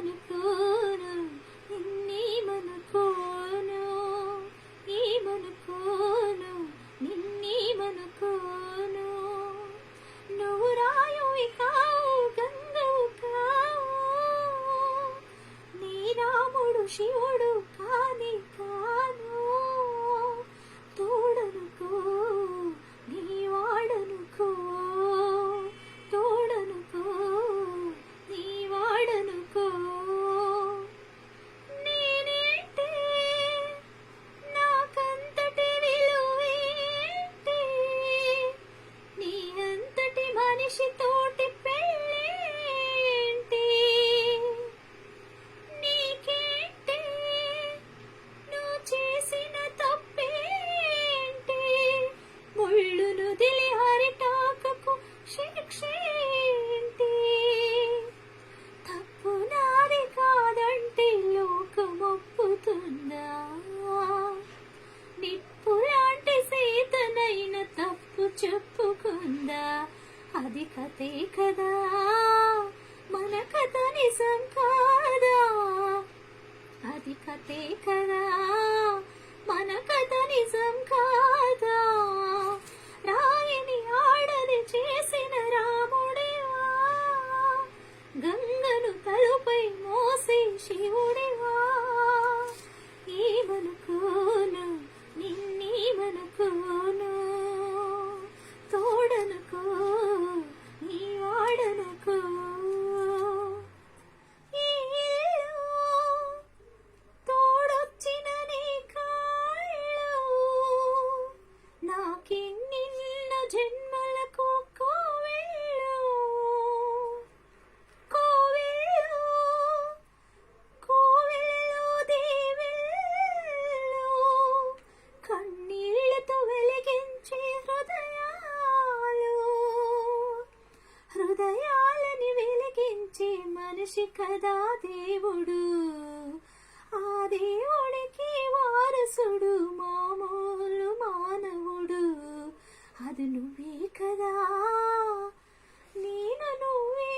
ఏమనుకోను నిన్నేమనుకోను, ఏమనుకోను నిన్నేమనుకోను. నువ్వు రాయువి కావు గంగవు కావు, నీ రాముడు శివుడు కానే కాను. తోడనుకో నీ వాడనుకో, తోడనుకో నీ వాడనుకో. నేనేంటే నాకంతటి విలువేంటి, నీ అంతటి మనిషితోటి పెళ్ళేంటి. నీకేంటి నువ్వు చేసిన తప్పేంటి, ముళ్ళును దిలి హరిటాకకు శిక్షేంటి. తప్పు నాది కాదంటే లోకమొప్పుతుందా, నిప్పు లాంటి సీతనైన తప్పు చెప్పుకుందా. అది కథే కదా మన కథ నిజం కాదా, అది కథే కదా మన కథ నిజం కాదా. రాయిని ఆడది చేసిన రాముడివా, గంగను తలుపై మోసే శివుడివా. ఏమనుకోను నిన్నేమనుకోను, తోడనుకో నీ వాడనుకో. ఈ ఇల్లు తోడొచ్చిన నీ కాళ్ళు, నాకిన్నిళ్ళ జన్మలకు కోవెళ్ళు, కోవెళ్ళు కోవెల్లో దేవెళ్ళు, కన్నీళ్లతో వెలిగించే హృదయాలు, హృదయాలని వెలిగించే మనిషి కదా దేవుడు. ఆ దేవుడికి వారసుడు మామూలు మానవుడు, అది నువ్వే కదా నేను నువ్వే